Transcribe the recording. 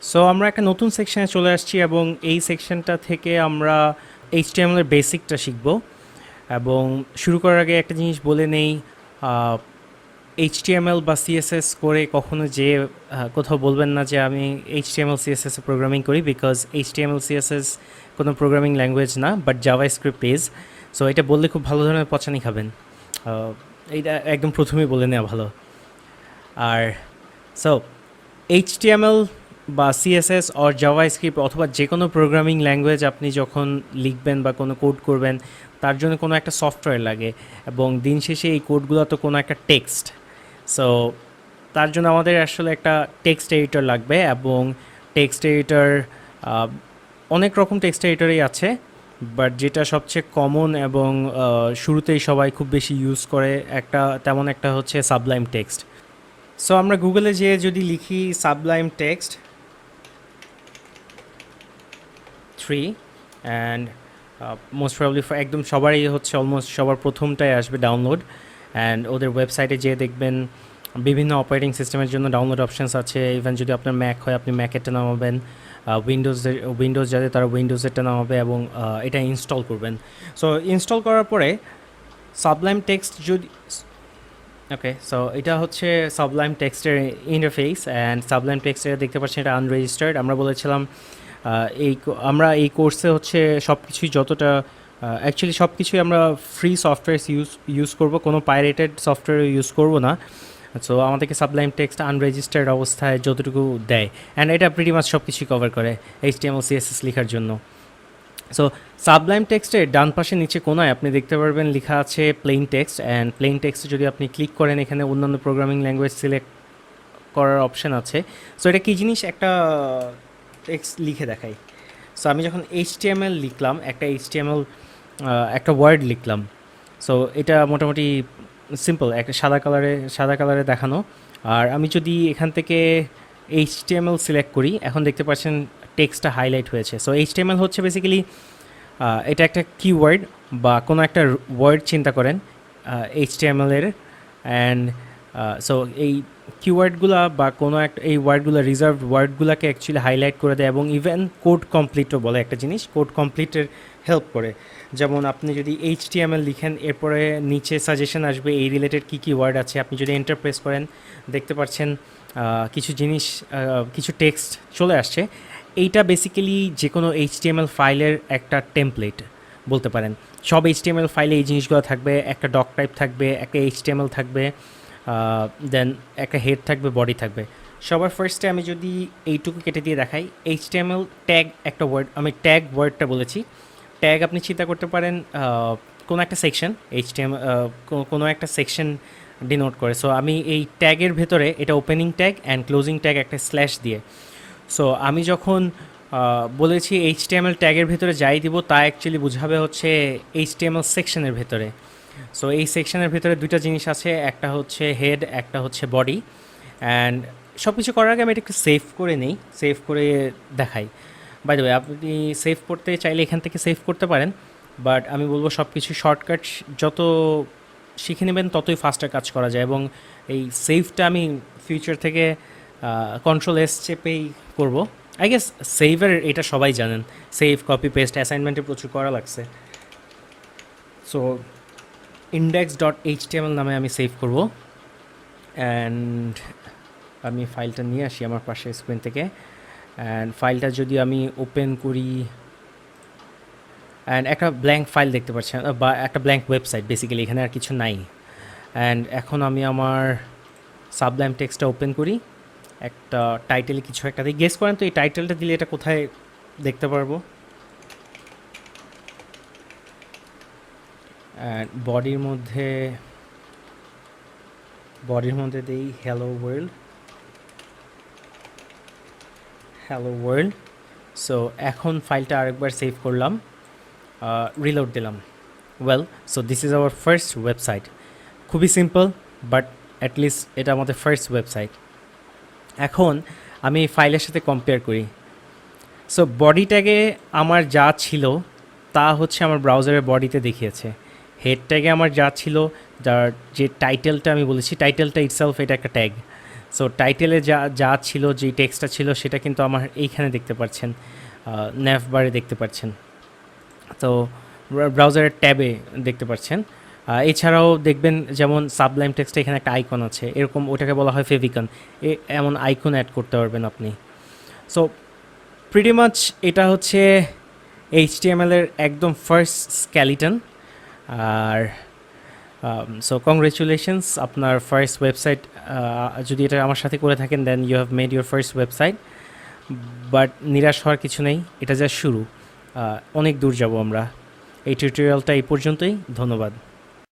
So আমরা একটা নতুন সেকশনে চলে আসছি এবং এই সেকশনটা থেকে আমরা এইচটিএমএল এর বেসিকটা শিখব। এবং শুরু করার আগে একটা জিনিস বলে নেই, এইচটিএমএল বা সিএসএস করে কখনো যে কোথাও বলবেন না যে আমি এইচটিএমএল সিএসএস এ প্রোগ্রামিং করি, বিকজ এইচটিএমএল সিএসএস কোনো প্রোগ্রামিং ল্যাঙ্গুয়েজ না, বাট জাভাস্ক্রিপ্ট ইজ। সো এটা বললে খুব ভালো ধরনের পচানি খাবেন। এইটা একদম প্রথমেই বলে নেওয়া ভালো। আর সো এইচটিএমএল বা সিএসএস অর জাভাস্ক্রিপ্ট অথবা যে কোনো প্রোগ্রামিং ল্যাঙ্গুয়েজ আপনি যখন লিখবেন বা কোনো কোড করবেন, তার জন্য কোনো একটা সফটওয়্যার লাগে এবং দিন শেষে এই কোডগুলো তো কোনো একটা টেক্সট। সো তার জন্য আমাদের আসলে একটা টেক্সট এডিটর লাগবে এবং টেক্সট এডিটর অনেক রকম টেক্সট এডিটরই আছে, বাট যেটা সবচেয়ে কমন এবং শুরুতেই সবাই খুব বেশি ইউজ করে তেমন একটা হচ্ছে সাবলাইম টেক্সট। সো আমরা গুগলে যেয়ে যদি লিখি Sublime text 3 and most probably একদম সবারই হচ্ছে অলমোস্ট সবার প্রথমটাই আসবে ডাউনলোড। অ্যান্ড ওদের ওয়েবসাইটে যেয়ে দেখবেন বিভিন্ন অপারেটিং সিস্টেমের জন্য ডাউনলোড অপশানস আছে। ইভেন যদি আপনার ম্যাক হয় আপনি ম্যাকেরটা নামাবেন, উইন্ডোজ যাদের তারা উইন্ডোজেরটা নামাবে এবং এটা ইনস্টল করবেন। সো ইনস্টল করার পরে সাবলাইম টেক্সট যদি ওকে, সো এটা হচ্ছে সাবলাইম টেক্সটের ইন্টারফেস। অ্যান্ড সাবলাইম টেক্সটে দেখতে পাচ্ছেন এটা আনরেজিস্টার্ড। আমরা বলেছিলাম আমরা এই কোর্সে হচ্ছে সব কিছুই যতটা অ্যাকচুয়ালি সব কিছুই আমরা ফ্রি সফটওয়্যার ইউজ করব, কোনো পাইরেটেড সফটওয়্যার ইউজ করব না। সো আমাদেরকে সাবলাইম টেক্সট আনরেজিস্টার্ড অবস্থায় যতটুকু দেয়, অ্যান্ড এটা প্রিটি মাচ সব কিছুই কভার করে এইচটিএমএল সিএসএস লেখার জন্য। সো সাবলাইম টেক্সটের ডান পাশে নিচে কোনায় আপনি দেখতে পারবেন লেখা আছে প্লেন টেক্সট। অ্যান্ড প্লেন টেক্সটে যদি আপনি ক্লিক করেন, এখানে অন্যান্য প্রোগ্রামিং ল্যাঙ্গুয়েজ সিলেক্ট করার অপশান আছে। সো এটা কী জিনিস, একটা টেক্সট লিখে দেখাই। সো আমি যখন এইচটিএমএল লিখলাম, একটা ওয়ার্ড লিখলাম। সো এটা মোটামুটি সিম্পল, একটা সাদা কালারে দেখানো। আর আমি যদি এখান থেকে এইচটিএমএল সিলেক্ট করি, এখন দেখতে পাচ্ছেন টেক্সটটা হাইলাইট হয়েছে। সো এইচটিএমএল হচ্ছে বেসিক্যালি এটা একটা কিওয়ার্ড বা কোনো একটা ওয়ার্ড চিন্তা করেন এইচটিএমএল এর। অ্যান্ড সো এই কিওয়ার্ডগুলা বা কোনো একটা এই ওয়ার্ডগুলো রিজার্ভড ওয়ার্ডগুলোকে অ্যাকচুয়ালি হাইলাইট করে দেয় এবং ইভেন কোড কমপ্লিটও বলে একটা জিনিস, কোড কমপ্লিটের হেল্প করে। যেমন আপনি যদি এইচটিএমএল লিখেন, এরপরে নিচে সাজেশন আসবে এই রিলেটেড কী কী ওয়ার্ড আছে। আপনি যদি এন্টার প্রেস করেন, দেখতে পাচ্ছেন কিছু জিনিস, কিছু টেক্সট চলে আসছে। এইটা বেসিক্যালি যে কোনো এইচটিএমএল ফাইলের একটা টেমপ্লেট বলতে পারেন। সব এইচটিএমএল ফাইলে এই জিনিসগুলো থাকবে, একটা ডক টাইপ থাকবে, একটা এইচটিএমএল থাকবে, দেন একটা হেড থাকবে, বডি থাকবে। সবার ফার্স্টে আমি যদি এইটুকু কেটে দিয়ে দেখাই, এইচটিএমএল ট্যাগ একটা ওয়ার্ড, আমি ট্যাগ ওয়ার্ডটা বলেছি। ট্যাগ আপনি চিন্তা করতে পারেন কোনো একটা সেকশন, এইচটিএমএল কোনো একটা সেকশন ডিনোট করে। সো আমি এই ট্যাগের ভেতরে এটা opening tag and closing tag একটা স্ল্যাশ দিয়ে, সো আমি যখন বলেছি এইচটিএমএল ট্যাগের ভেতরে যাই দিব, তা অ্যাকচুয়ালি বোঝাবে হচ্ছে এইচটিএমএল সেকশনের ভেতরে। সো এই সেকশনের ভেতরে দুইটা জিনিস আছে, একটা হচ্ছে হেড, একটা হচ্ছে বডি। অ্যান্ড সব কিছু করার আগে আমি এটা একটু সেভ করে নিই, সেভ করে দেখাই। বাই দ্য ওয়ে, আপনি সেভ করতে চাইলে এখান থেকে সেভ করতে পারেন, বাট আমি বলবো সব কিছু শর্টকাট যত শিখে নেবেন ততই ফাস্টার কাজ করা যায়। এবং এই সেভটা আমি ফিউচার থেকে কন্ট্রোল এস চেপেই করবো। আই গেস সেভের এটা সবাই জানেন, সেভ কপি পেস্ট অ্যাসাইনমেন্টে প্রচুর করা লাগছে। সো index.html নামে আমি সেভ করব। অ্যান্ড আমি ফাইলটা নিয়ে আসি আমার পাশে স্ক্রিন থেকে। অ্যান্ড ফাইলটা যদি আমি ওপেন করি, অ্যান্ড একটা ব্ল্যাঙ্ক ফাইল দেখতে পাচ্ছেন, বা একটা ব্ল্যাঙ্ক ওয়েবসাইট বেসিক্যালি, এখানে আর কিছু নাই। অ্যান্ড এখন আমি আমার সাবলাইম টেক্সটটা ওপেন করি, একটা টাইটেল কিছু একটা দিই। গেস করেন তো এই টাইটেলটা দিলে এটা কোথায় দেখতে পারবো? অ্যান্ড বডির মধ্যে দিই হ্যালো ওয়ার্ল্ড। সো এখন ফাইলটা আরেকবার সেভ করলাম, রিলোড দিলাম। Well, so this is our first website. খুবই সিম্পল, বাট অ্যাটলিস্ট এটা আমাদের ফার্স্ট ওয়েবসাইট। এখন আমি এই ফাইলের সাথে কম্পেয়ার করি। সো বডি ট্যাগে আমার যা ছিল তা হচ্ছে আমার ব্রাউজারের বডিতে দেখিয়েছে। হেড ট্যাগে আমার যা ছিল, যার যে টাইটেলটা আমি বলেছি, টাইটেলটা ইটসেলফ এটা একটা ট্যাগ। সো টাইটেলে যা যা ছিল, যেই টেক্সটটা ছিল সেটা কিন্তু আমার এইখানে দেখতে পাচ্ছেন, ন্যাভ বারে দেখতে পাচ্ছেন। তো ব্রাউজারের ট্যাবে দেখতে পাচ্ছেন। এছাড়াও দেখবেন যেমন সাবলাইম টেক্সটে এখানে একটা আইকন আছে, এরকম ওটাকে বলা হয় ফেভিকন, এমন আইকন অ্যাড করতে পারবেন আপনি। সো প্রিটি মাচ এটা হচ্ছে HTML এর একদম ফার্স্ট স্কেলিটন। আর সো কংগ্রেচুলেশনস, আপনার ফার্স্ট ওয়েবসাইট, যদি এটা আমার সাথে করে থাকেন then you have made your first website. But নিরাশ হওয়ার কিছু নেই, এটা যা শুরু, অনেক দূর যাব আমরা। এই টিউটোরিয়ালটা এই পর্যন্তই, ধন্যবাদ।